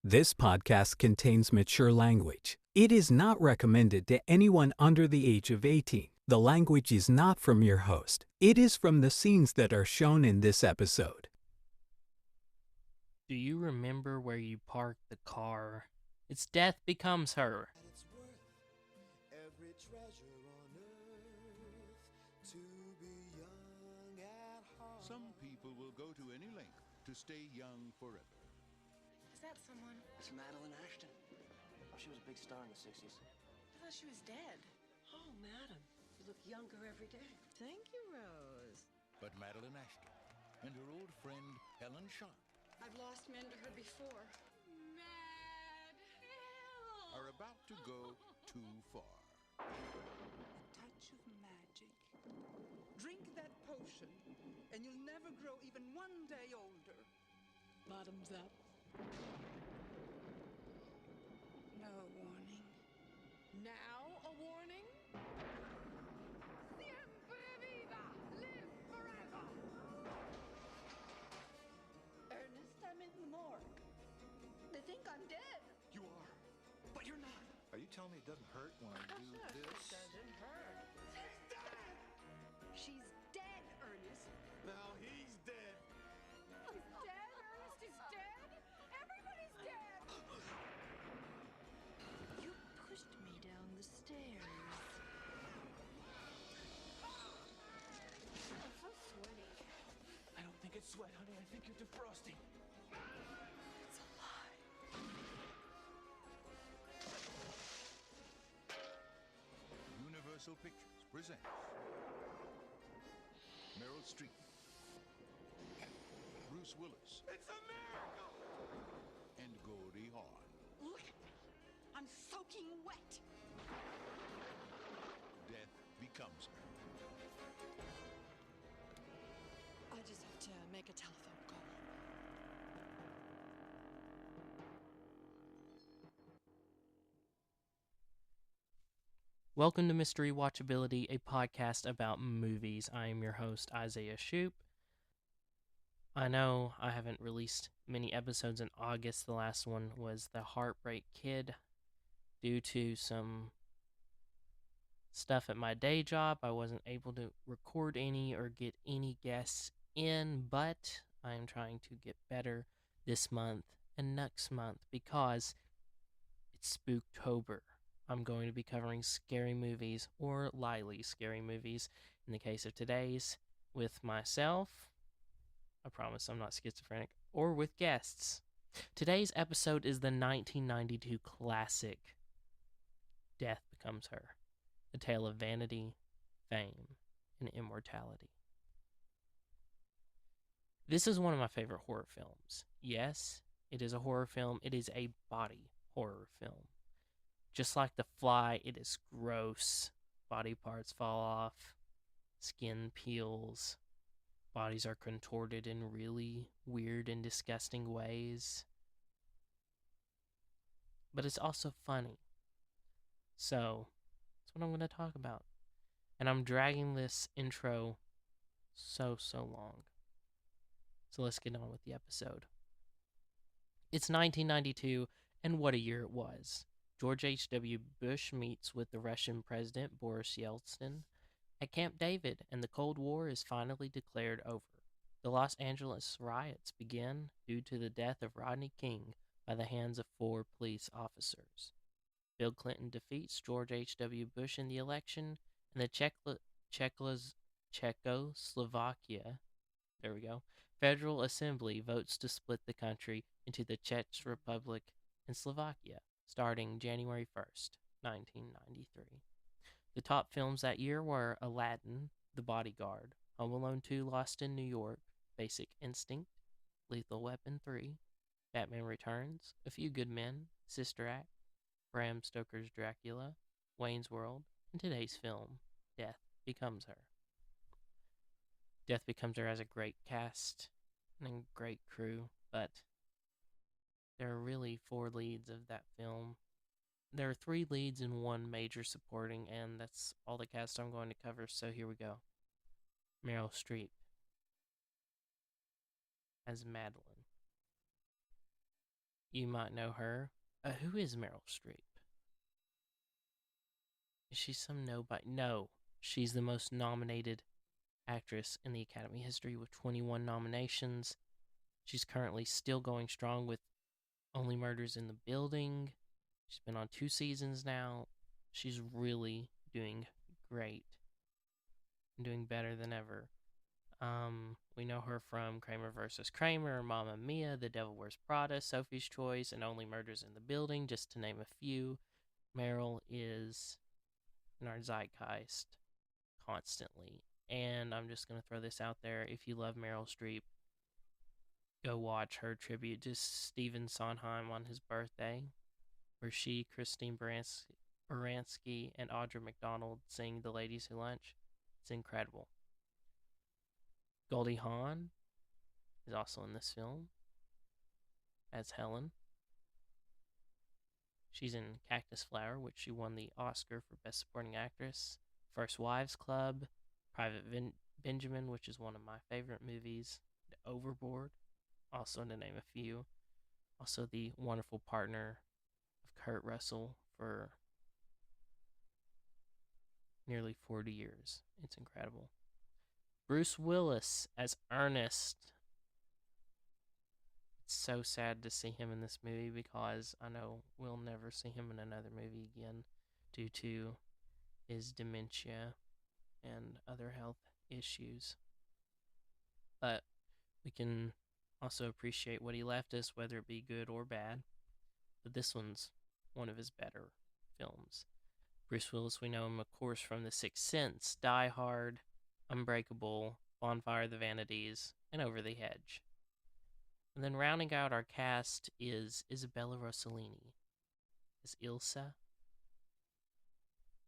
This podcast contains mature language. It is not recommended to anyone under the age of 18. The language is not from your host. It is from the scenes that are shown in this episode. Do you remember where you parked the car? Its death becomes her. It's worth every treasure on earth to be young at heart. Some people will go to any length to stay young forever. Is that someone? It's Madeline Ashton. Oh, she was a big star in the 60s. I thought she was dead. Oh, madam, you look younger every day. Thank you, Rose. But Madeline Ashton and her old friend Helen Sharp I've lost men to her before. are about to go too far. Touch of magic. Drink that potion, and you'll never grow even one day older. Bottoms up. No warning. Now a warning? Siempre viva! Live forever! Ernest, I'm in the morgue. They think I'm dead. You are, but you're not. Are you telling me it doesn't hurt when I do this? Doesn't hurt. She's dead, Ernest. Now he's dead. He's dead? Ernest is dead? Everybody's dead! You pushed me down the stairs. I'm so sweaty. I don't think it's sweat, honey. I think you're defrosting. It's a lie. Universal Pictures presents Meryl Streep, Bruce Willis, It's a miracle! and Goldie Hawn. Look at me. I'm soaking wet. Death becomes her. I just have to make a telephone call. Welcome to Mystery Watchability, a podcast about movies. I am your host, Izaiah Shoop. I know I haven't released many episodes in August. The last one was The Heartbreak Kid. Due to some stuff at my day job, I wasn't able to record any or get any guests in, but I am trying to get better this month and next month because it's Spooktober. I'm going to be covering scary movies, or lightly scary movies, in the case of today's, with myself. I promise I'm not schizophrenic, or with guests. Today's episode is the 1992 classic, Death Becomes Her, a tale of vanity, fame, and immortality. This is one of my favorite horror films. Yes, it is a horror film. It is a body horror film. Just like The Fly, it is gross. Body parts fall off, skin peels, bodies are contorted in really weird and disgusting ways. But it's also funny. So, that's what I'm going to talk about. And I'm dragging this intro so long. So let's get on with the episode. It's 1992, and what a year it was. George H.W. Bush meets with the Russian President Boris Yeltsin at Camp David, and the Cold War is finally declared over. The Los Angeles riots begin due to the death of Rodney King by the hands of 4 police officers. Bill Clinton defeats George H.W. Bush in the election, and the Czechoslovakia Federal Assembly votes to split the country into the Czech Republic and Slovakia, starting January 1st, 1993. The top films that year were Aladdin, The Bodyguard, Home Alone 2, Lost in New York, Basic Instinct, Lethal Weapon 3, Batman Returns, A Few Good Men, Sister Act, Bram Stoker's Dracula, Wayne's World, and today's film, Death Becomes Her. Death Becomes Her has a great cast and a great crew, but there are really 4 leads of that film. There are 3 leads and 1 major supporting, and that's all the cast I'm going to cover, so here we go. Meryl Streep as Madeline. you might know her. Who is Meryl Streep? Is she some nobody? No, she's the most nominated actress in the Academy history with 21 nominations. She's currently still going strong with Only Murders in the Building. She's been on 2 seasons now. She's really doing great. Doing better than ever. We know her from Kramer vs. Kramer, Mamma Mia, The Devil Wears Prada, Sophie's Choice, and Only Murders in the Building, just to name a few. Meryl is in our zeitgeist constantly. And I'm just going to throw this out there. If you love Meryl Streep, go watch her tribute to Stephen Sondheim on his birthday, where she, Christine Baranski, and Audra McDonald sing The Ladies Who Lunch. It's incredible. Goldie Hawn is also in this film as Helen. She's in Cactus Flower, which she won the Oscar for Best Supporting Actress. First Wives Club, Private Benjamin, which is one of my favorite movies. Overboard, also to name a few. Also the wonderful partner of Kurt Russell for nearly 40 years. It's incredible. Bruce Willis as Ernest. It's so sad to see him in this movie because I know we'll never see him in another movie again due to his dementia and other health issues. But we can also appreciate what he left us, whether it be good or bad. But this one's one of his better films. Bruce Willis, we know him, of course, from The Sixth Sense, Die Hard, Unbreakable, Bonfire of the Vanities, and Over the Hedge. And then rounding out our cast is Isabella Rossellini as Ilsa.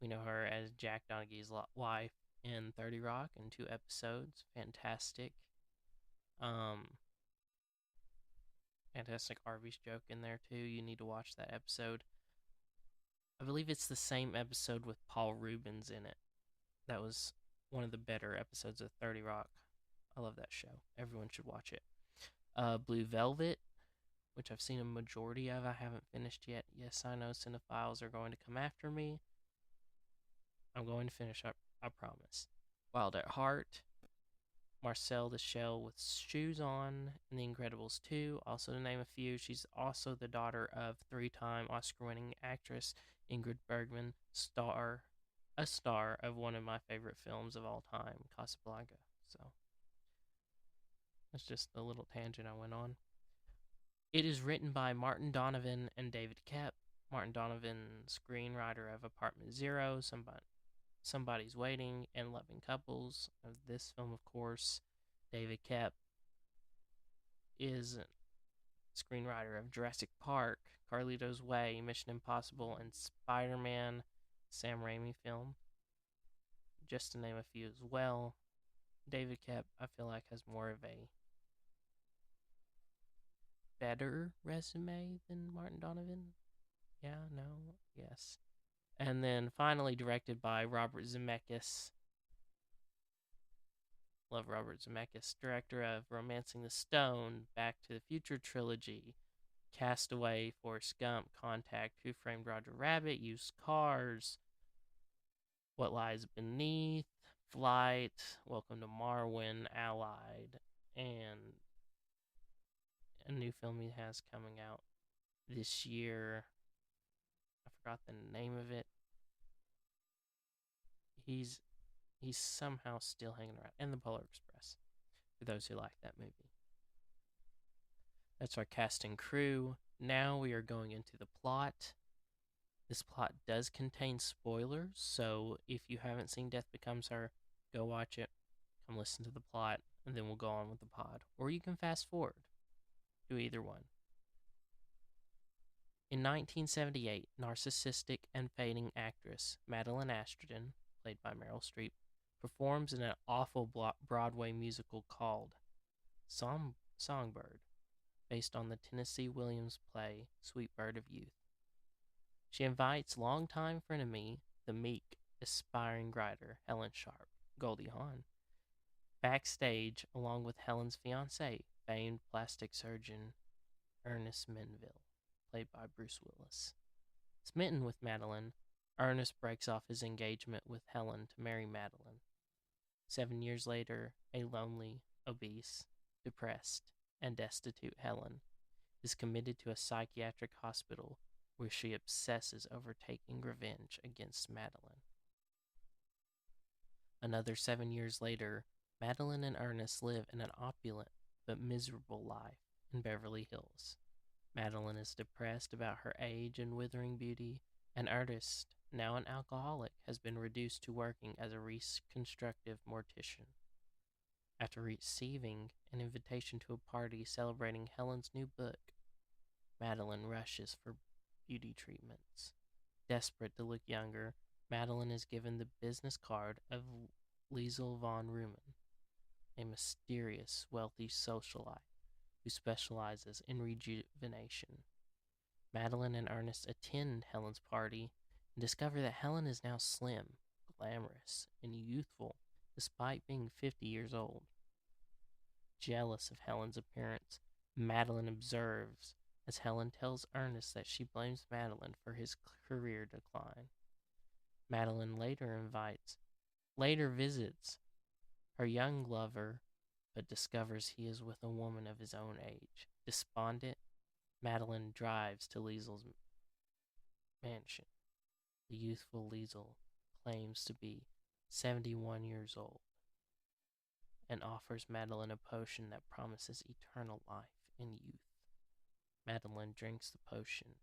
We know her as Jack Donaghy's wife in 30 Rock in 2 episodes. Fantastic. Fantastic Arby's joke in there too. You need to watch that episode. I believe it's the same episode with Paul Rubens in it. That was one of the better episodes of 30 Rock. I love that show. Everyone should watch it. Blue Velvet, which I've seen a majority of. I haven't finished yet. Yes, I know cinephiles are going to come after me. I'm going to finish up, I promise. Wild at Heart, Marcel the Shell with Shoes On, and The Incredibles 2, also to name a few. She's also the daughter of 3-time Oscar-winning actress Ingrid Bergman, a star of one of my favorite films of all time, Casablanca. So that's just a little tangent I went on. It is written by Martin Donovan and David Koepp. Martin Donovan, screenwriter of Apartment Zero, Somebody's Waiting, and Loving Couples. Of this film, of course, David Koepp is a screenwriter of Jurassic Park, Carlito's Way, Mission Impossible, and Spider-Man, Sam Raimi film, just to name a few as well. David Koepp, I feel like, has more of a better resume than Martin Donovan. Yeah, no, yes. And then finally directed by Robert Zemeckis. Love Robert Zemeckis, director of Romancing the Stone, Back to the Future trilogy, Castaway, Forrest Gump, Contact, Who Framed Roger Rabbit, Used Cars, What Lies Beneath, Flight, Welcome to Marwen, Allied, and a new film he has coming out this year. I forgot the name of it. He's somehow still hanging around. And The Polar Express, for those who like that movie. That's our cast and crew. Now we are going into the plot. This plot does contain spoilers, so if you haven't seen Death Becomes Her, go watch it, come listen to the plot, and then we'll go on with the pod. Or you can fast forward. Do either one. In 1978, narcissistic and fading actress Madeline Astrudden, played by Meryl Streep, performs in an awful Broadway musical called Songbird, based on the Tennessee Williams play Sweet Bird of Youth. She invites longtime frenemy, the meek, aspiring writer Helen Sharp, Goldie Hawn, backstage along with Helen's fiancé, famed plastic surgeon Ernest Menville. played by Bruce Willis. Smitten with Madeline, Ernest breaks off his engagement with Helen to marry Madeline. 7 years later, a lonely, obese, depressed, and destitute Helen is committed to a psychiatric hospital where she obsesses over taking revenge against Madeline. Another 7 years later, Madeline and Ernest live in an opulent but miserable life in Beverly Hills. Madeline is depressed about her age and withering beauty, and Ernest, now an alcoholic, has been reduced to working as a reconstructive mortician. After receiving an invitation to a party celebrating Helen's new book, Madeline rushes for beauty treatments. Desperate to look younger, Madeline is given the business card of Liesl von Ruhmen, a mysterious, wealthy socialite who specializes in rejuvenation. Madeline and Ernest attend Helen's party and discover that Helen is now slim, glamorous, and youthful despite being 50 years old. Jealous of Helen's appearance, Madeline observes as Helen tells Ernest that she blames Madeline for his career decline. Madeline later visits her young lover, but discovers he is with a woman of his own age. Despondent, Madeline drives to Liesl's mansion. The youthful Liesl claims to be 71 years old and offers Madeline a potion that promises eternal life in youth. Madeline drinks the potion,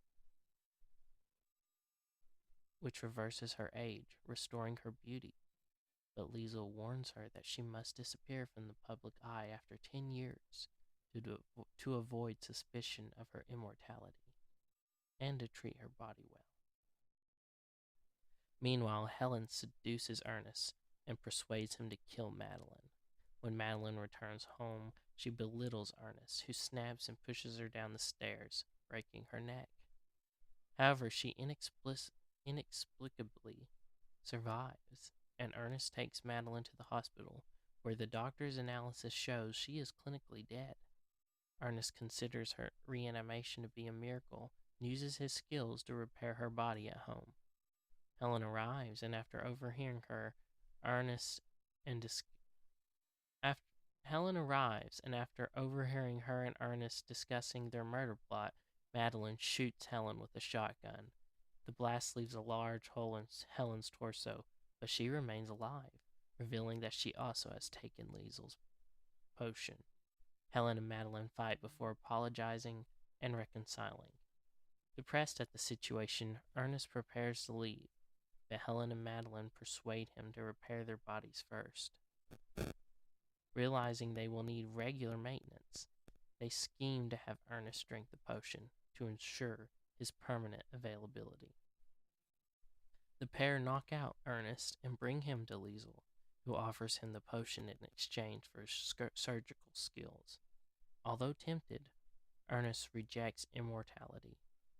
which reverses her age, restoring her beauty. But Liesl warns her that she must disappear from the public eye after 10 years to avoid suspicion of her immortality and to treat her body well. Meanwhile, Helen seduces Ernest and persuades him to kill Madeline. When Madeline returns home, she belittles Ernest, who snaps and pushes her down the stairs, breaking her neck. However, she inexplicably survives, and Ernest takes Madeline to the hospital, where the doctor's analysis shows she is clinically dead. Ernest considers her reanimation to be a miracle and uses his skills to repair her body at home. Helen arrives, and after overhearing her and Ernest discussing their murder plot, Madeline shoots Helen with a shotgun. The blast leaves a large hole in Helen's torso, but she remains alive, revealing that she also has taken Liesl's potion. Helen and Madeline fight before apologizing and reconciling. Depressed at the situation, Ernest prepares to leave, but Helen and Madeline persuade him to repair their bodies first. Realizing they will need regular maintenance, they scheme to have Ernest drink the potion to ensure his permanent availability. The pair knock out Ernest and bring him to Liesl, who offers him the potion in exchange for his surgical skills. Although tempted, Ernest rejects immortality,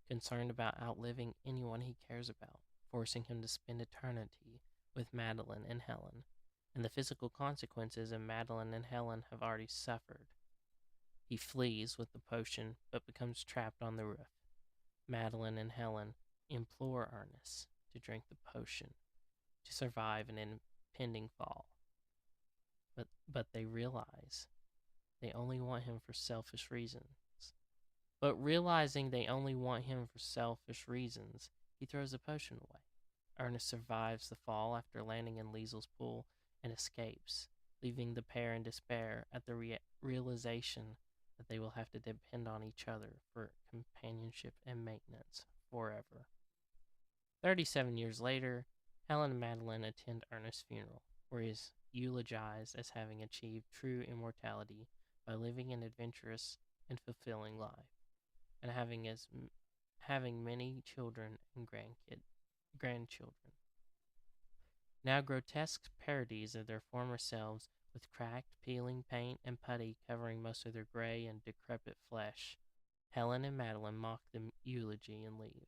concerned about outliving anyone he cares about, forcing him to spend eternity with Madeline and Helen, and the physical consequences of Madeline and Helen have already suffered. He flees with the potion, but becomes trapped on the roof. Madeline and Helen implore Ernest to drink the potion to survive an impending fall. But they realize they only want him for selfish reasons. Realizing they only want him for selfish reasons, he throws the potion away. Ernest survives the fall after landing in Liesl's pool and escapes, leaving the pair in despair at the realization that they will have to depend on each other for companionship and maintenance forever. 37 years later, Helen and Madeline attend Ernest's funeral, where he is eulogized as having achieved true immortality by living an adventurous and fulfilling life, and having many children and grandchildren. Now grotesque parodies of their former selves, with cracked, peeling paint and putty covering most of their gray and decrepit flesh, Helen and Madeline mock the eulogy and leave.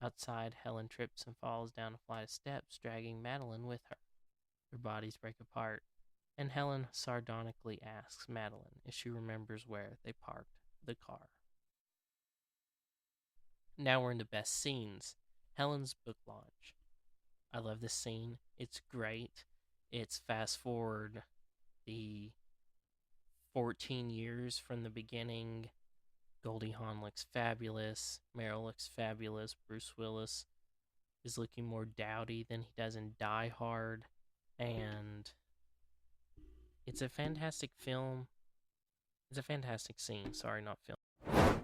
Outside, Helen trips and falls down a flight of steps, dragging Madeline with her. Their bodies break apart, and Helen sardonically asks Madeline if she remembers where they parked the car. Now we're in the best scenes. Helen's book launch. I love this scene. It's great. It's fast forward the 14 years from the beginning. Goldie Hawn looks fabulous. Meryl looks fabulous. Bruce Willis is looking more dowdy than he does in Die Hard. And it's a fantastic film. It's a fantastic scene. Sorry, not film. Oh,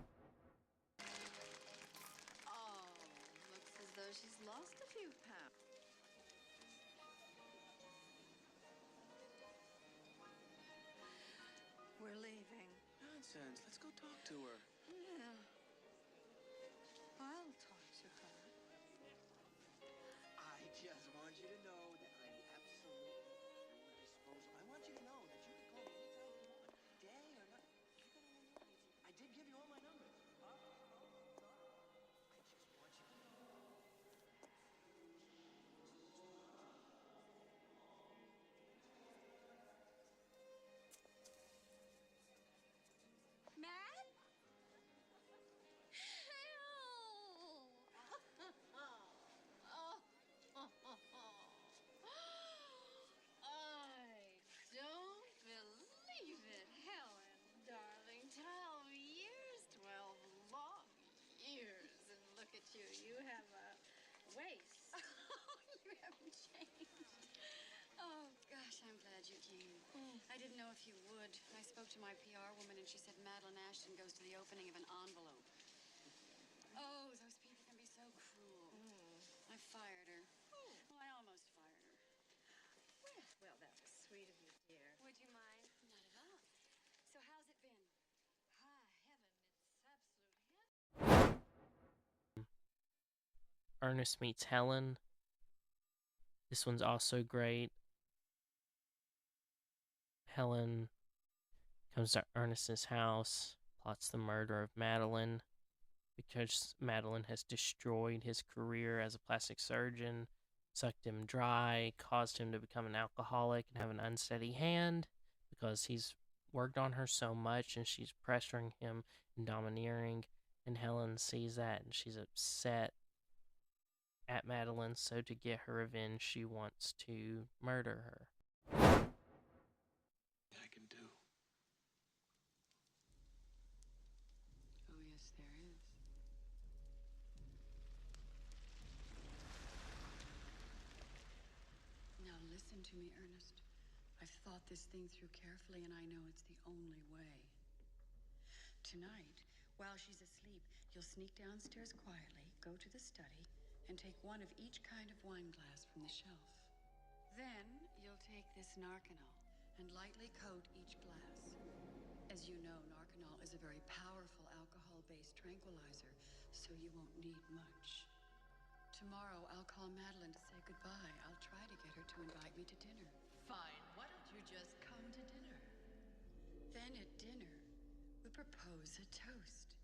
looks as though she's lost a few pounds. We're leaving. Nonsense. Let's go talk to her. Yeah. I'll talk to her. I just want you to know that I'm absolutely at your disposal. I want you to know that you can call me anytime you want, day or night. You got all my numbers. I did give you all my numbers. I just want you to know. Matt? I don't believe it, Helen, darling. 12 years, 12 long years. And look at you, you have a waist. You haven't changed. Oh, gosh, I'm glad you came. I didn't know if you would. I spoke to my PR woman, and she said Madeline Ashton goes to the opening of an envelope. Oh, those people can be so cruel. I fired her. Well, I almost fired her. Well, that was sweet of you, dear. Would you mind? Not at all. So how's it been? Heaven. It's absolute heaven. Ernest meets Helen. This one's also great. Helen comes to Ernest's house, plots the murder of Madeline because Madeline has destroyed his career as a plastic surgeon, sucked him dry, caused him to become an alcoholic and have an unsteady hand because he's worked on her so much and she's pressuring him and domineering. And Helen sees that and she's upset at Madeline, so to get her revenge, she wants to murder her. I can do. Oh, yes, there is. Now listen to me, Ernest. I've thought this thing through carefully, and I know it's the only way. Tonight, while she's asleep, you'll sneak downstairs quietly, go to the study, and take one of each kind of wine glass from the shelf. Then you'll take this Narcanol and lightly coat each glass. As you know, Narcanol is a very powerful alcohol-based tranquilizer, so you won't need much. Tomorrow, I'll call Madeline to say goodbye. I'll try to get her to invite me to dinner. Fine. Why don't you just come to dinner? Then at dinner, we propose a toast.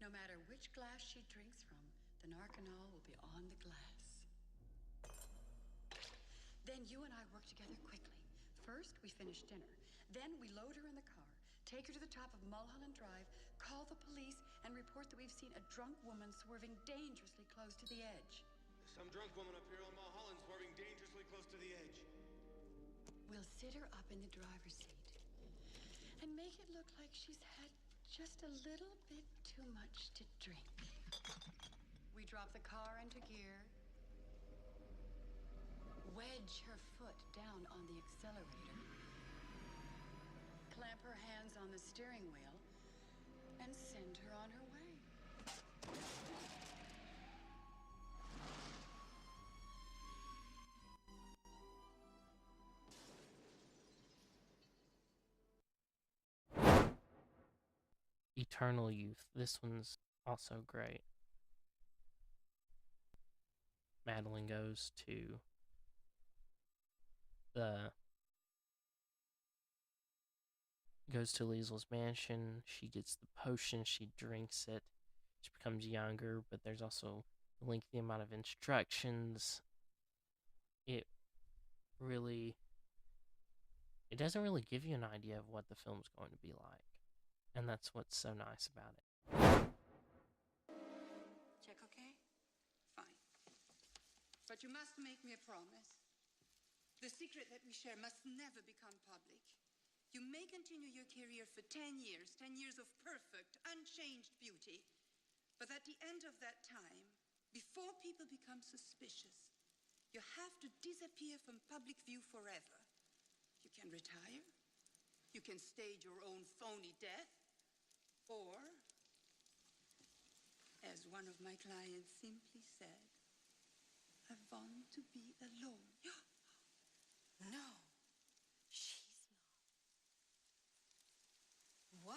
No matter which glass she drinks from, the Narcanol will be on the glass. Then you and I work together quickly. First, we finish dinner. Then we load her in the car, take her to the top of Mulholland Drive, call the police, and report that we've seen a drunk woman swerving dangerously close to the edge. Some drunk woman up here on Mulholland swerving dangerously close to the edge. We'll sit her up in the driver's seat and make it look like she's had just a little bit too much to drink. We drop the car into gear, wedge her foot down on the accelerator, clamp her hands on the steering wheel, and send her on her way. Eternal Youth. This one's also great. Madeline goes to Liesel's mansion. She gets the potion. She drinks it. She becomes younger, but there's also a lengthy amount of instructions. It doesn't really give you an idea of what the film's going to be like. And that's what's so nice about it. But you must make me a promise. The secret that we share must never become public. You may continue your career for 10 years, 10 years of perfect, unchanged beauty. But at the end of that time, before people become suspicious, you have to disappear from public view forever. You can retire, you can stage your own phony death, or, as one of my clients simply said, I want to be alone. No, she's not. Wow.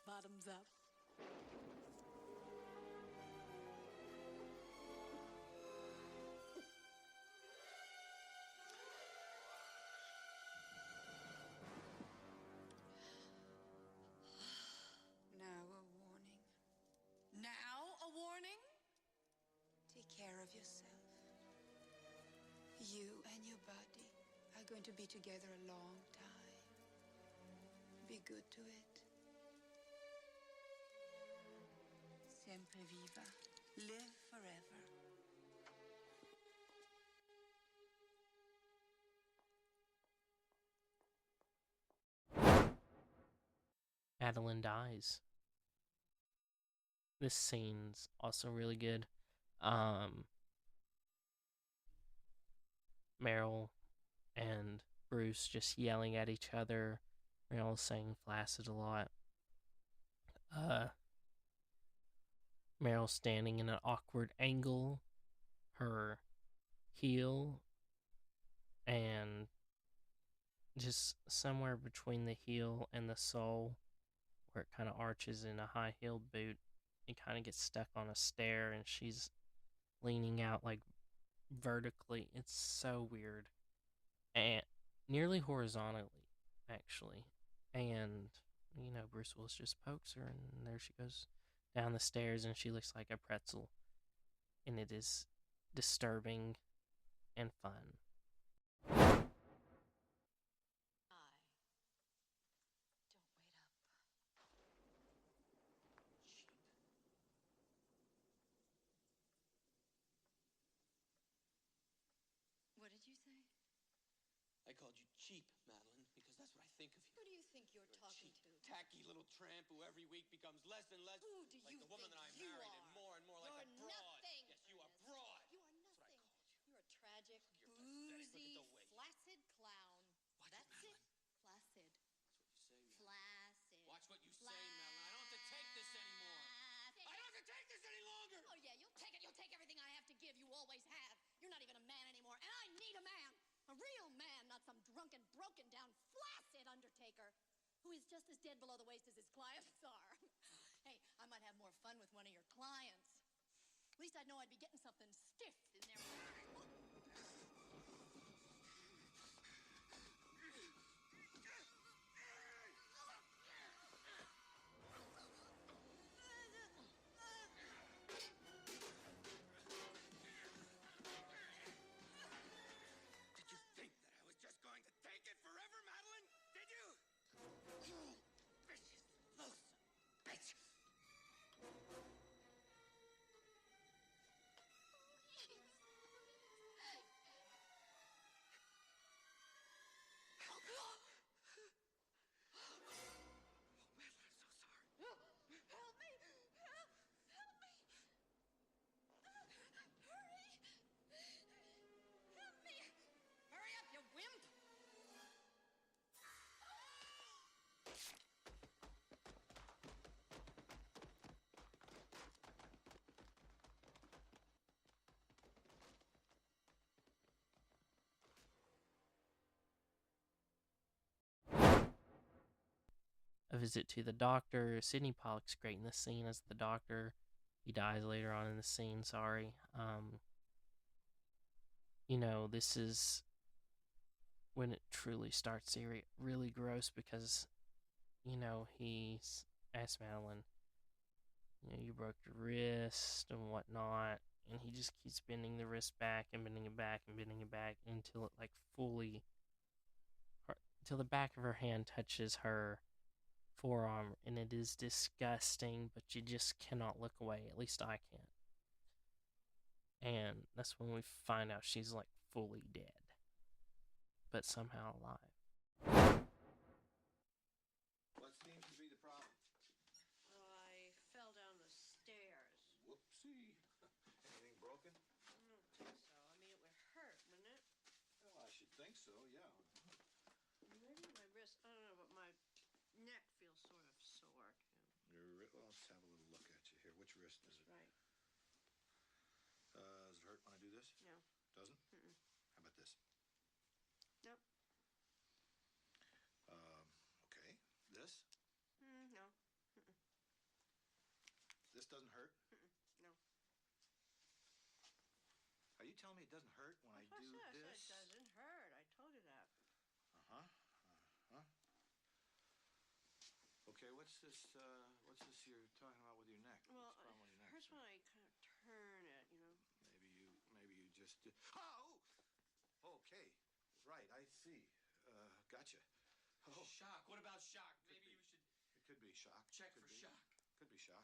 Bottoms up. Now a warning. Now a warning? Take care of yourself. You and your body are going to be together a long time. Be good to it. Sempre viva. Live forever. Adeline dies. This scene's also really good. Meryl and Bruce just yelling at each other. Meryl saying flaccid a lot. Meryl standing in an awkward angle. Her heel and just somewhere between the heel and the sole, where it kind of arches in a high-heeled boot, it kind of gets stuck on a stair, and she's leaning out like vertically. It's so weird. And nearly horizontally, actually. And, you know, Bruce Willis just pokes her, and there she goes down the stairs, and she looks like a pretzel. And it is disturbing and fun. What did you say? I called you cheap, Madeline, because that's what I think of you. Who do you think you're talking cheap, to? tacky little tramp who every week becomes less and less Who do like you the woman think that I you married are? and more like a You're broad. nothing, Yes, you are Ernest. broad. You are That's what I nothing. called you. You're a tragic, You're pathetic. boozy, Look at the weight. flaccid clown. Watch it, That's it. Madeline. Flaccid. That's what you say, Madeline. Flaccid. Watch what you say, Madeline. I don't have to take this anymore. I don't have to take this any longer. Oh, yeah, you'll take it. You'll take everything I have to give. You always have. You're not even a man anymore, and I need a man. A real man, not some drunken, broken-down, flaccid undertaker who is just as dead below the waist as his clients are. Hey, I might have more fun with one of your clients. At least I'd know I'd be getting something stiff in there. Did you think that I was just going to take it forever, Madeline? Did you? You vicious, loathsome bitch. Help me. Oh, Madeline, I'm so sorry. Help me! Help me! Hurry! Help me! Hurry up, you wimp! A visit to the doctor. Sidney Pollack's great in this scene as the doctor. He dies later on in the scene, sorry. You know, this is when it truly starts to get really gross because, he's asked Madeline, you broke your wrist and whatnot, and he just keeps bending the wrist back and bending it back and bending it back until it like fully, until the back of her hand touches her forearm, and it is disgusting, but you just cannot look away. At least I can't. And that's when we find out she's like fully dead, but somehow alive. What seems to be the problem? I fell down the stairs. Whoopsie. Anything broken? I don't think so. I mean, it would hurt, wouldn't it? Well, I should think so, yeah. Maybe my wrist. I don't know, but my neck feels sort of sore. Well, let's have a little look at you here. Which wrist is it? Right. Does it hurt when I do this? No. Doesn't? Mm-mm. How about this? Nope. Okay. This? No. Mm-mm. This doesn't hurt? Mm-mm. No. Are you telling me it doesn't hurt when I do I this? said it doesn't hurt. I told you that. Uh-huh. Okay, what's this you're talking about with your neck? Well, What's the problem with your neck? it hurts when I kind of turn it, Maybe you just... Oh! Okay. Right, I see. Gotcha. Oh. Shock. What about shock? Maybe you should... It could be shock. Check for shock. Could be shock.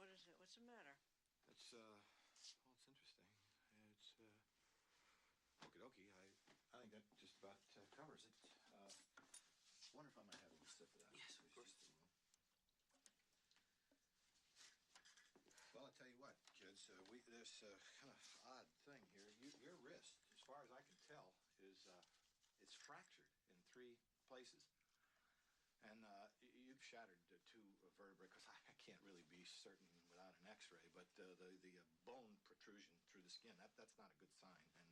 What is it? What's the matter? It's interesting. It's okie dokie. I think that just about covers it. Wonder if I might have a little sip of that. Yes, of course. Well, I'll tell you what, kids. This kind of odd thing here. Your wrist, as far as I can tell, is it's fractured in 3 places. And you've shattered 2 vertebrae, because I can't really be certain without an X-ray, but the bone protrusion through the skin, that's not a good sign. And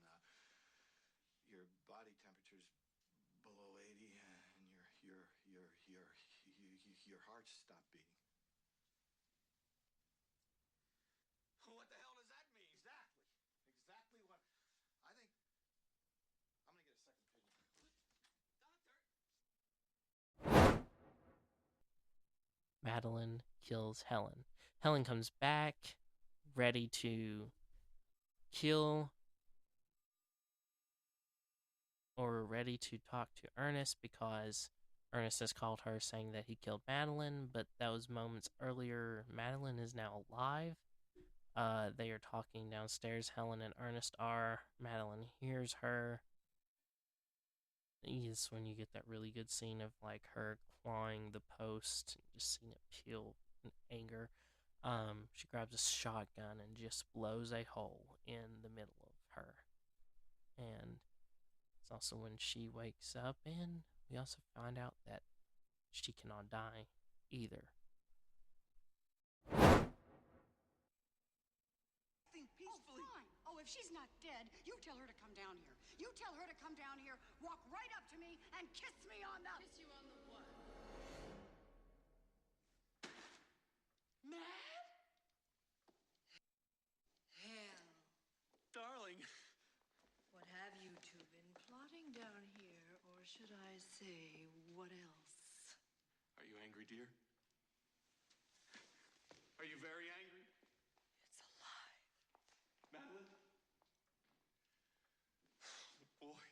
your body temperature's below 80, and your heart stopped beating. What the hell does that mean? Exactly what... I think... I'm going to get a second opinion. Doctor! Madeline kills Helen. Helen comes back, ready to kill or ready to talk to Ernest because Ernest has called her saying that he killed Madeline, but that was moments earlier. Madeline is now alive. They are talking downstairs. Helen and Ernest are. Madeline hears her. Is when you get that really good scene of like her clawing the post and just seeing it peel in anger. She grabs a shotgun and just blows a hole in the middle of her. And it's also when she wakes up, and we also find out that she cannot die either. Think peacefully. Oh, fine. Oh, if she's not dead, you tell her to come down here. You tell her to come down here, walk right up to me, and kiss me on the... Kiss you on the what? Mad? Hell. Darling. What have you two been plotting down here, or should I say, what else? Are you angry, dear? Are you very angry? It's alive. Madeline? Boy.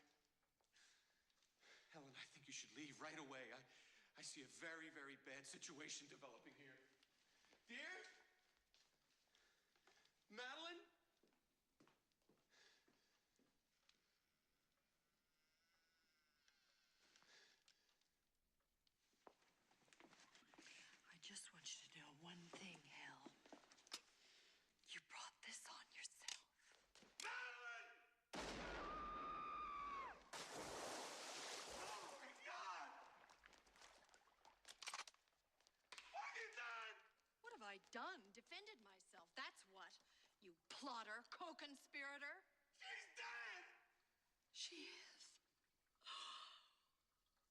Helen, I think you should leave right away. I see a very, very bad situation developing here. Dear? Madeline? I just want you to know one thing, Hell. You brought this on yourself. Madeline! Oh, my God! plotter, co-conspirator. She's dead! She is.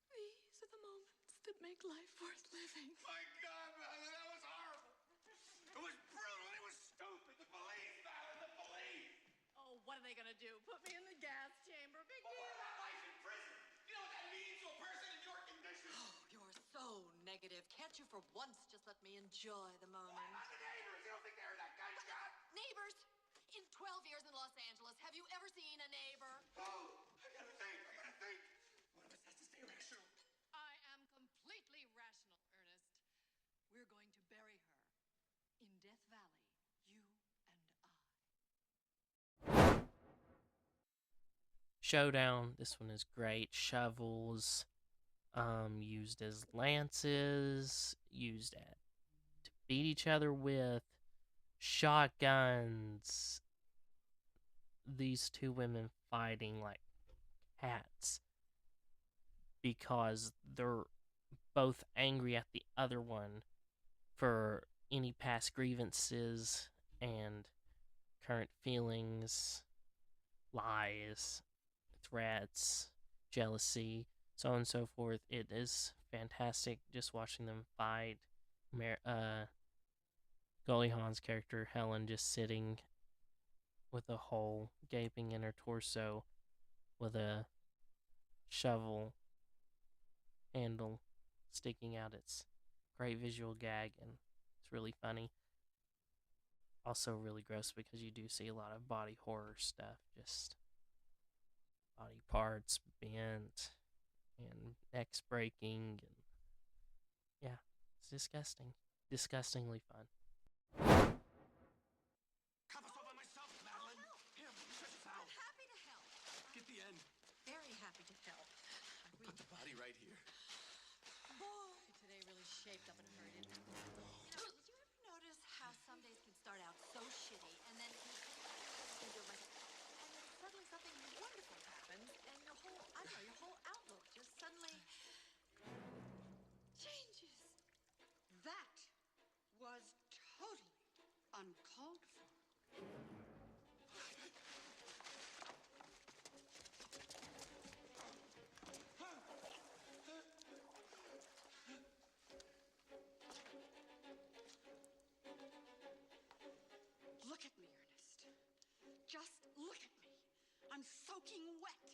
These are the moments that make life worth living. My God, Mother, that was horrible. It was brutal. It was stupid. The police, Mother, the police. Oh, what are they gonna do? Put me in the gas chamber? Big Well, deal. what about life in prison? You know what that means to a person in your condition? Oh, you're so negative. Can't you for once just let me enjoy the moment? What about the neighbors? You don't think they heard that gunshot? Neighbors? In 12 years in Los Angeles, have you ever seen a neighbor? Oh, I gotta think. One of us has to stay rational. I am completely rational, Ernest. We're going to bury her in Death Valley, you and I. Showdown. This one is great. Shovels, used as lances, used to beat each other with, shotguns. These two women fighting like cats because they're both angry at the other one for any past grievances and current feelings, lies, threats, jealousy, so on and so forth. It is fantastic just watching them fight. Goldie Hawn's character, Helen, just sitting with a hole gaping in her torso with a shovel handle sticking out. It's great visual gag, and it's really funny. Also really gross because you do see a lot of body horror stuff, just body parts bent and necks breaking, and yeah, it's disgustingly fun. Cop us all by myself, Madeline. Here, stretch us out. I'm happy to help. Get the end. Very happy to help. Put the body right here. Boy, today really shaped up and hurt it. You know, did you ever notice how some days can start out so shitty and then suddenly something wonderful happens and your whole outlook just suddenly changes. That was totally uncalled for. Look at me, Ernest. Just look at me. I'm soaking wet.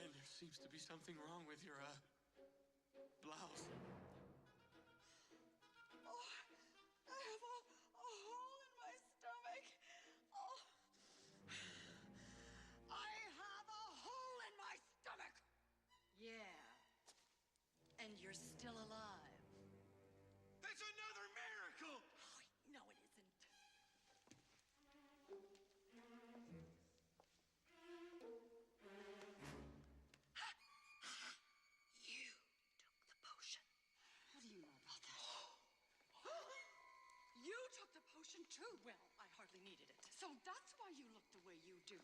And there seems to be something wrong with your, blouse. Oh, I have a hole in my stomach. Oh. I have a hole in my stomach. Yeah. And you're still alive. That's another miracle! No, it isn't. You took the potion. How do you know about that? You took the potion too. Well, I hardly needed it. So that's why you look the way you do.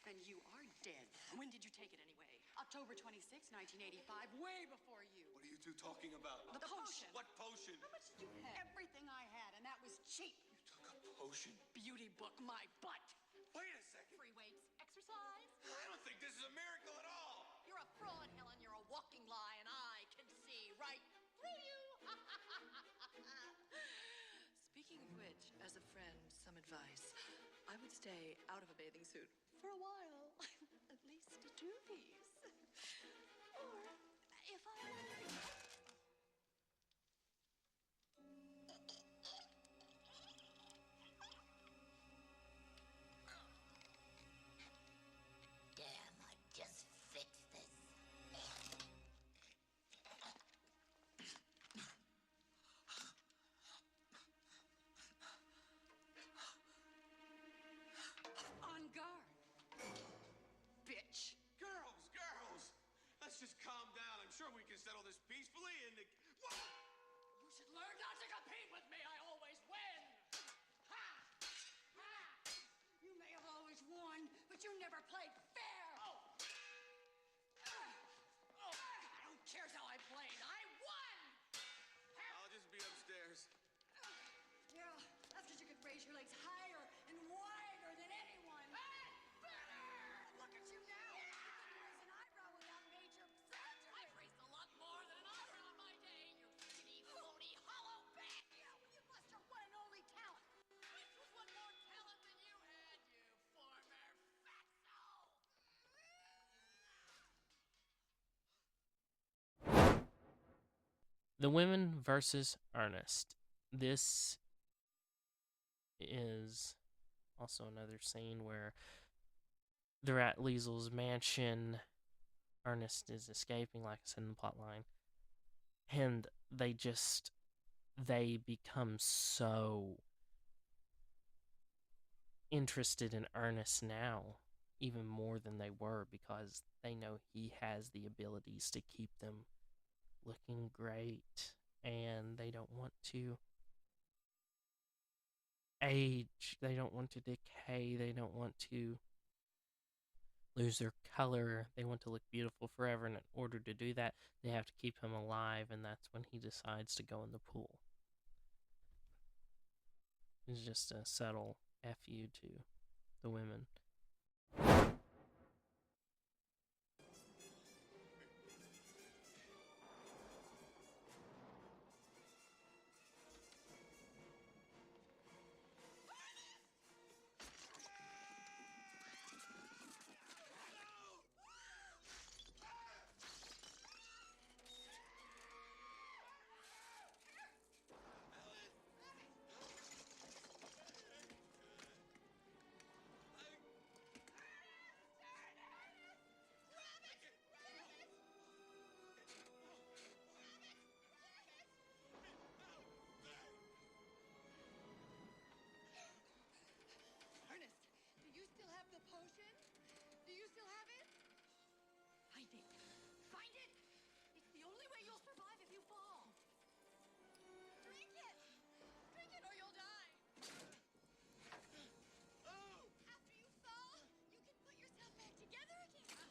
And you are dead. When did you take it anyway? October 26, 1985, way before you. What are you two talking about? The potion. What potion? How much did you have? Everything I had, and that was cheap. You took a potion? Beauty book my butt. Wait a second. Free weights, exercise. I don't think this is a miracle at all. You're a fraud, Helen. You're a walking lie, and I can see right through you. Speaking of which, as a friend, some advice. I would stay out of a bathing suit for a while. At least a two-piece. Or if I were... Damn, I just fixed this. On guard. Bitch. Girls! Let's just calm down. I'm sure we can settle this peacefully and... What? You should learn not to compete with me. I always win. Ha! Ha! You may have always won, but you never played fair. I don't care how I played. I won. I'll just be upstairs. Yeah, that's because you could raise your legs higher and wider than anyone. Look at you now. You couldn't raise an eyebrow without major surgery. I've raised a lot more than an eyebrow in my day, you skinny, phony, hollow bitch! Yeah, well, you lost your one and only talent. Which was one more talent than you had, you former fatso! The Women versus Ernest. This is also another scene where they're at Liesel's mansion. Ernest is escaping, like I said in the plot line. And they become so interested in Ernest now, even more than they were, because they know he has the abilities to keep them looking great, and they don't want to age, they don't want to decay, they don't want to lose their color, they want to look beautiful forever, and in order to do that, they have to keep him alive, and that's when he decides to go in the pool. It's just a subtle F-U to the women. Ernest, do you still have the potion? Do you still have it? Find it. Find it! It's the only way you'll survive if you fall. Drink it! Drink it or you'll die! After you fall, you can put yourself back together again.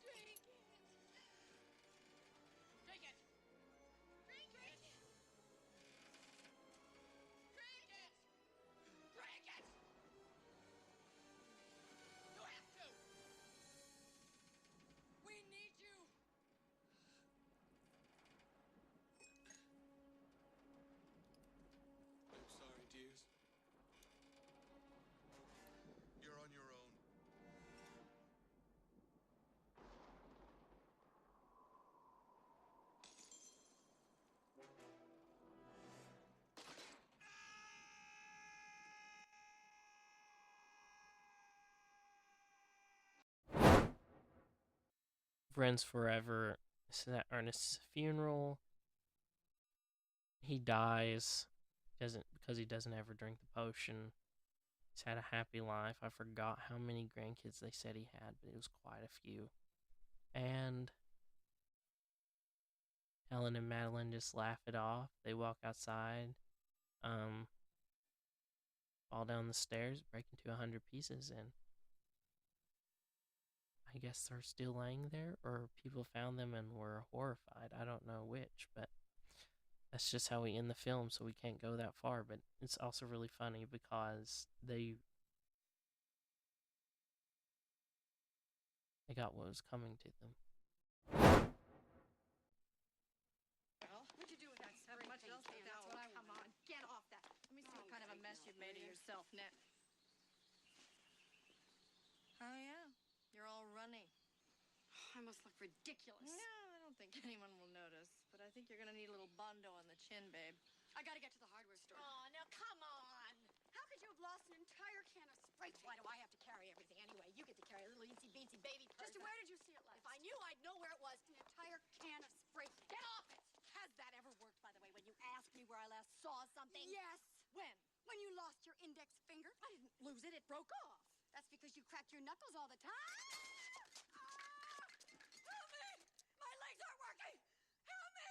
Drink it! Drink it! Drink it! Drink it! Drink it! You have to! We need you! I'm sorry, dears. You're on your own. Friends forever. This is at Ernest's funeral. He dies because he doesn't ever drink the potion. He's had a happy life. I forgot how many grandkids they said he had, but it was quite a few. And Helen and Madeline just laugh it off. They walk outside, fall down the stairs, break into 100 pieces, and I guess they're still laying there, or people found them and were horrified. I don't know which, but that's just how we end the film, so we can't go that far. But it's also really funny because they got what was coming to them. What'd you do with that spray paint? That's what I want. Come on, get off that. Let me see what kind of a mess you've made of yourself, Net. Oh, yeah. You're all runny. I must look ridiculous. No, I don't think anyone will notice. But I think you're going to need a little bondo on the chin, babe. I gotta get to the hardware store. Oh, now come on. How could you have lost an entire can of spray paint? Why do I have to carry everything anyway? You get to carry a little eensy-beensy baby purse. Just where did you see it last? If I knew, I'd know where it was. An entire can of spray paint. Get off it! Has that ever worked, by the way, when you asked me where I last saw something? Yes. When? When you lost your index finger. I didn't lose it. It broke off. That's because you cracked your knuckles all the time. Help me! My legs aren't working! Help me!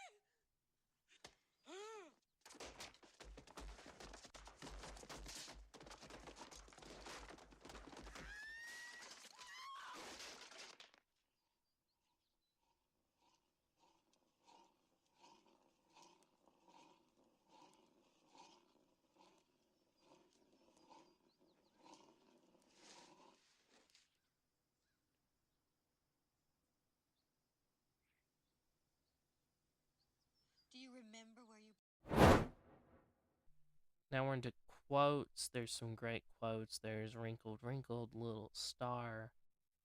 remember where you... Now we're into quotes. There's some great quotes. There's wrinkled, wrinkled little star,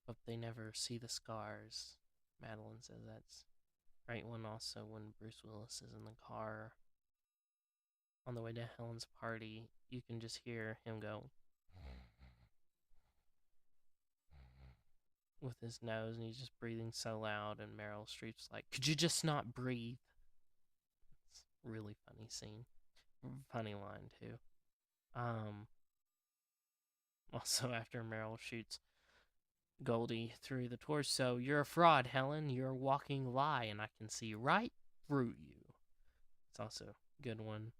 but they never see the scars. Madeline says that's a great one. Also, when Bruce Willis is in the car on the way to Helen's party, you can just hear him go with his nose, and he's just breathing so loud, and Meryl Streep's like, could you just not breathe? It's a really funny scene. Funny line, too. Also, after Meryl shoots Goldie through the torso, you're a fraud, Helen. You're a walking lie, and I can see right through you. It's also a good one.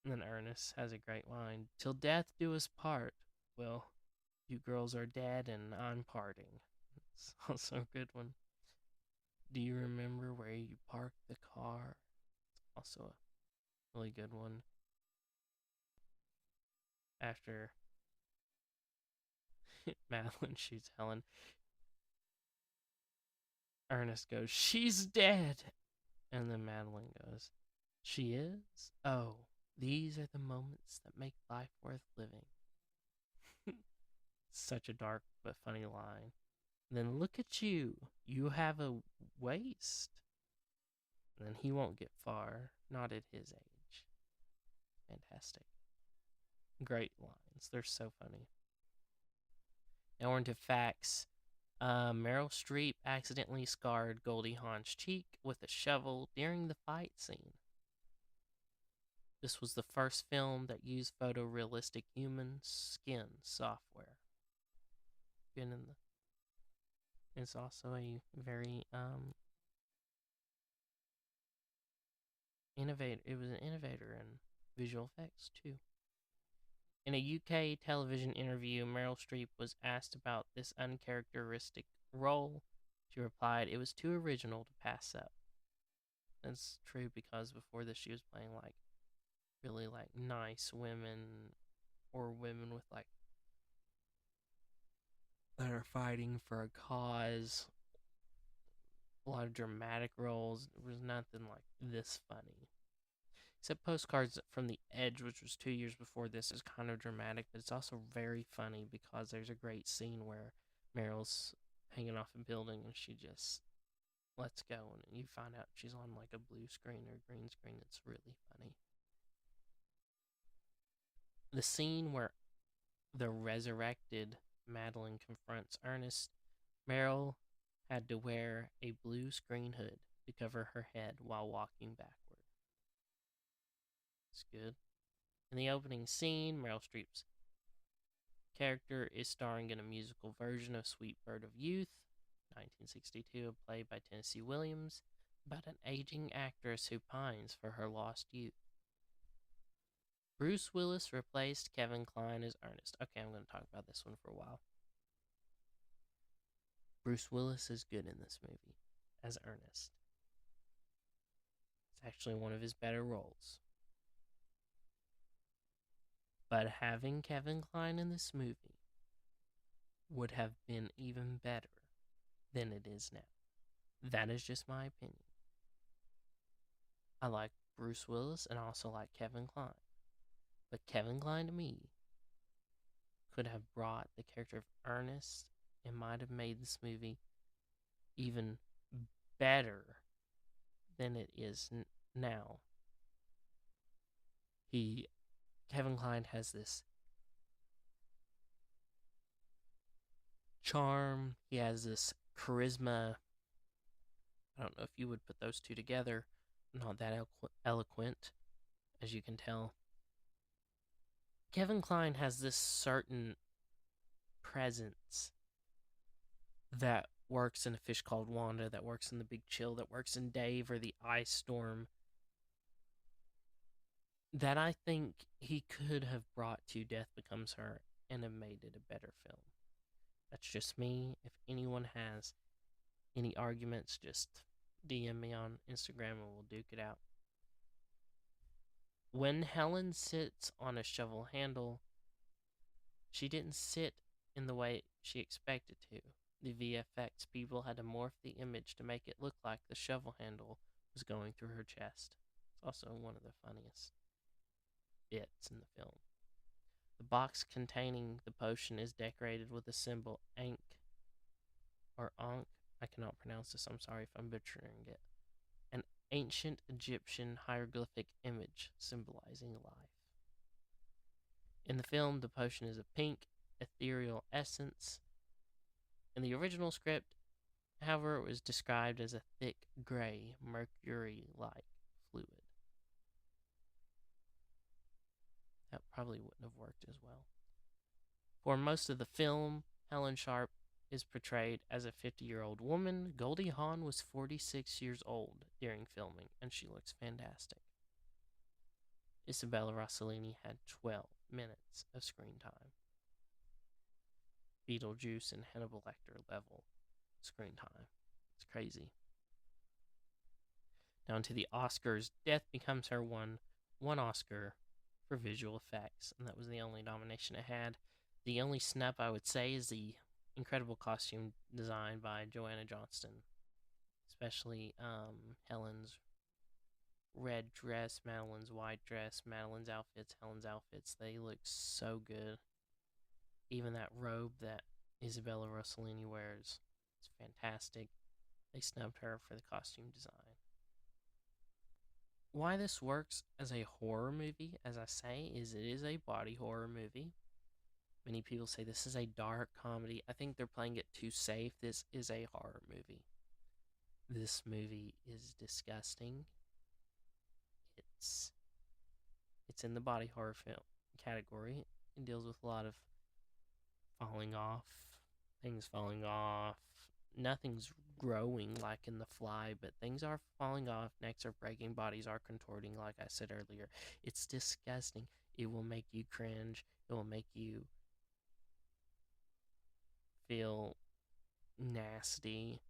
And then Ernest has a great line. Till death do us part. Well, you girls are dead, and I'm parting. It's also a good one. Do you remember where you parked the car? It's also a really good one. After Madeline shoots Helen, Ernest goes, she's dead. And then Madeline goes, she is? Oh, these are the moments that make life worth living. Such a dark but funny line. Then look at you. You have a waist. And then he won't get far. Not at his age. Fantastic. Great lines. They're so funny. Now we're into facts. Meryl Streep accidentally scarred Goldie Hawn's cheek with a shovel during the fight scene. This was the first film that used photorealistic human skin software. It's also a very innovator. It was an innovator in visual effects too. In a UK television interview, Meryl Streep was asked about this uncharacteristic role. She replied, "It was too original to pass up." That's true, because before this she was playing like really like nice women, or women with like that are fighting for a cause. A lot of dramatic roles. There was nothing like this funny. Except Postcards from the Edge, which was 2 years before this, is kind of dramatic, but it's also very funny because there's a great scene where Meryl's hanging off a building and she just lets go, and you find out she's on like a blue screen or green screen. It's really funny. The scene where the resurrected Madeline confronts Ernest, Meryl had to wear a blue screen hood to cover her head while walking backward. It's good. In the opening scene, Meryl Streep's character is starring in a musical version of Sweet Bird of Youth, 1962, a play by Tennessee Williams, about an aging actress who pines for her lost youth. Bruce Willis replaced Kevin Kline as Ernest. Okay, I'm going to talk about this one for a while. Bruce Willis is good in this movie as Ernest. It's actually one of his better roles. But having Kevin Kline in this movie would have been even better than it is now. That is just my opinion. I like Bruce Willis and I also like Kevin Kline. But Kevin Kline, to me, could have brought the character of Ernest and might have made this movie even better than it is now. Kevin Kline has this charm. He has this charisma. I don't know if you would put those two together. Not that eloquent, as you can tell. Kevin Kline has this certain presence that works in A Fish Called Wanda, that works in The Big Chill, that works in Dave or The Ice Storm, that I think he could have brought to Death Becomes Her and have made it a better film. That's just me. If anyone has any arguments, just DM me on Instagram and we'll duke it out. When Helen sits on a shovel handle, she didn't sit in the way she expected to. The VFX people had to morph the image to make it look like the shovel handle was going through her chest. It's also one of the funniest bits in the film. The box containing the potion is decorated with the symbol Ankh or Ankh. I cannot pronounce this, I'm sorry if I'm butchering it. An ancient Egyptian hieroglyphic image symbolizing life. In the film, the potion is a pink, ethereal essence. In the original script, however, it was described as a thick, gray, mercury-like fluid. That probably wouldn't have worked as well. For most of the film, Helen Sharp is portrayed as a 50-year-old woman. Goldie Hawn was 46 years old during filming, and she looks fantastic. Isabella Rossellini had 12 minutes of screen time. Beetlejuice and Hannibal Lecter level screen time. It's crazy. Down to the Oscars. Death Becomes Her won one Oscar for visual effects, and that was the only nomination it had. The only snub I would say is the incredible costume design by Joanna Johnston, especially Helen's red dress, Madeline's white dress, Madeline's outfits, Helen's outfits. They look so good. Even that robe that Isabella Rossellini wears, it's fantastic. They snubbed her for the costume design. Why this works as a horror movie, as I say, is it is a body horror movie. Many people say this is a dark comedy. I think they're playing it too safe. This is a horror movie. This movie is disgusting. It's in the body horror film category. It deals with a lot of falling off, things falling off. Nothing's growing like in The Fly, but things are falling off, necks are breaking, bodies are contorting, like I said earlier. It's disgusting. It will make you cringe. It will make you feel nasty.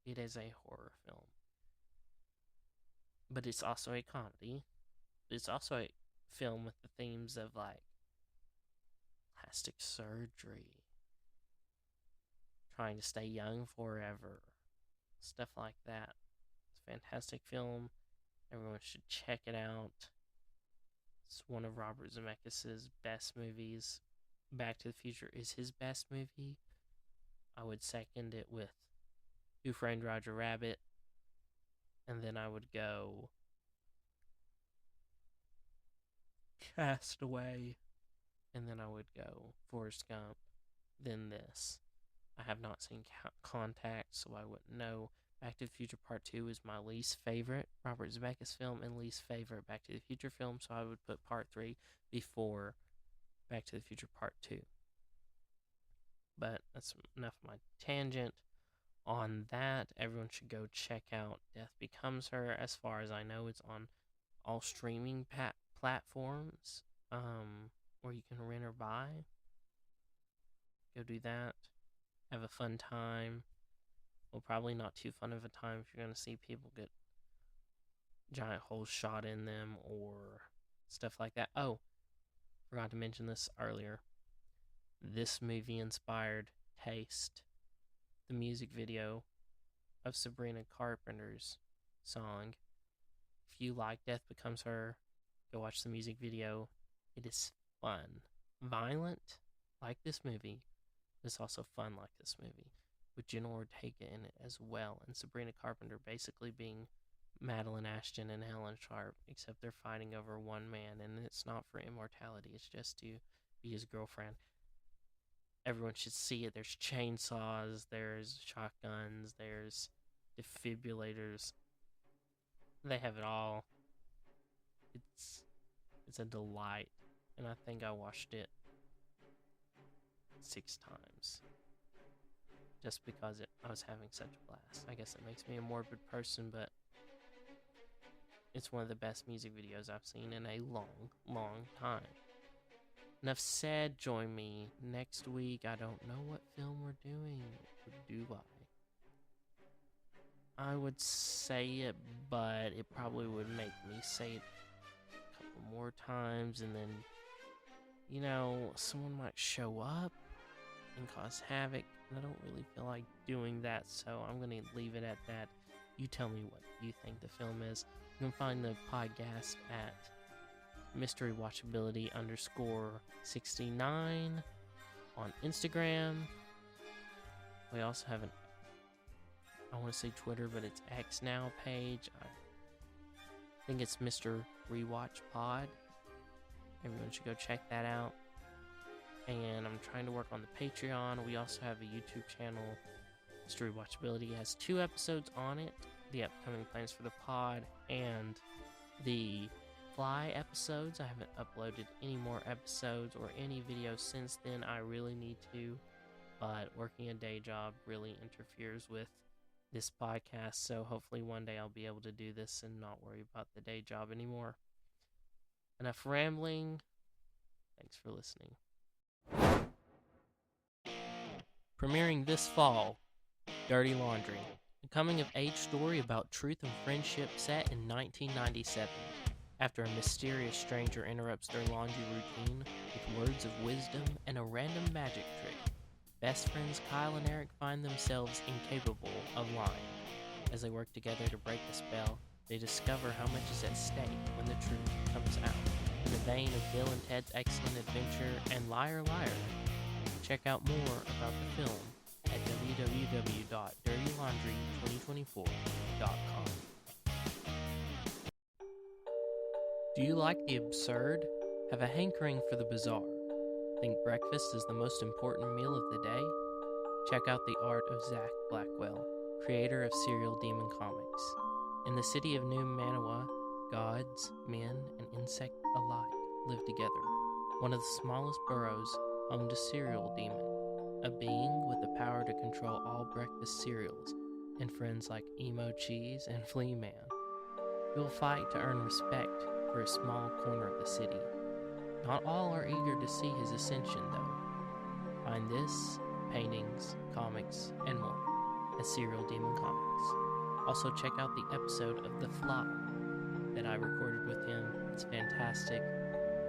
It is a horror film. But it's also a comedy. It's also a film with the themes of, like, plastic surgery, trying to stay young forever, stuff like that. It's a fantastic film. Everyone should check it out. It's one of Robert Zemeckis' best movies. Back to the Future is his best movie. I would second it with Who Framed Roger Rabbit. And then I would go Castaway. And then I would go Forrest Gump. Then this. I have not seen Contact, so I wouldn't know. Back to the Future Part 2 is my least favorite Robert Zemeckis film and least favorite Back to the Future film, so I would put Part 3 before Back to the Future Part 2. But that's enough of my tangent on that. Everyone should go check out Death Becomes Her. As far as I know, it's on all streaming platforms where you can rent or buy. Go do that. Have a fun time. Well, probably not too fun of a time if you're going to see people get giant holes shot in them or stuff like that. Oh, forgot to mention this earlier. This movie inspired Taste, the music video of Sabrina Carpenter's song. If you like Death Becomes Her, go watch the music video. It is fun. Violent, like this movie. It's also fun like this movie, with Jenna Ortega in it as well, and Sabrina Carpenter basically being Madeline Ashton and Helen Sharp, except they're fighting over one man, and it's not for immortality, it's just to be his girlfriend. Everyone should see it. There's chainsaws, there's shotguns, there's defibrillators. They have it all. It's a delight, and I think I watched it 6 times. Just because I was having such a blast. I guess it makes me a morbid person, but it's one of the best music videos I've seen in a long, long time. Enough said. Join me next week. I don't know what film we're doing. Do I would say it, but it probably would make me say it a couple more times, and then, someone might show up and cause havoc. and I don't really feel like doing that, so I'm going to leave it at that. You tell me what you think the film is. You can find the podcast at mysterywatchability_69 on Instagram. We also have I want to say Twitter, but it's X now page. I think it's Mr. Re-Watch Pod. Everyone should go check that out. And I'm trying to work on the Patreon. We also have a YouTube channel. Mystery Watchability has 2 episodes on it. The upcoming plans for the pod and the Fly episodes. I haven't uploaded any more episodes or any videos since then. I really need to. But working a day job really interferes with this podcast. So hopefully one day I'll be able to do this and not worry about the day job anymore. Enough rambling. Thanks for listening. Premiering this fall, Dirty Laundry, a coming-of-age story about truth and friendship set in 1997. After a mysterious stranger interrupts their laundry routine with words of wisdom and a random magic trick, best friends Kyle and Eric find themselves incapable of lying. As they work together to break the spell, they discover how much is at stake when the truth comes out. In the vein of Bill and Ted's Excellent Adventure and Liar Liar, check out more about the film at www.dirtylaundry2024.com. Do you like the absurd? Have a hankering for the bizarre? Think breakfast is the most important meal of the day? Check out the art of Zach Blackwell, creator of Serial Demon Comics. In the city of New Manawa, gods, men, and insects alike live together. One of the smallest boroughs home to Serial Demon, a being with the power to control all breakfast cereals, and friends like Emo Cheese and Flea Man. He'll fight to earn respect for a small corner of the city. Not all are eager to see his ascension, though. Find this, paintings, comics, and more at Serial Demon Comics. Also check out the episode of The Fly that I recorded with him. It's fantastic.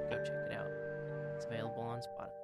Go check it out. It's available on Spotify.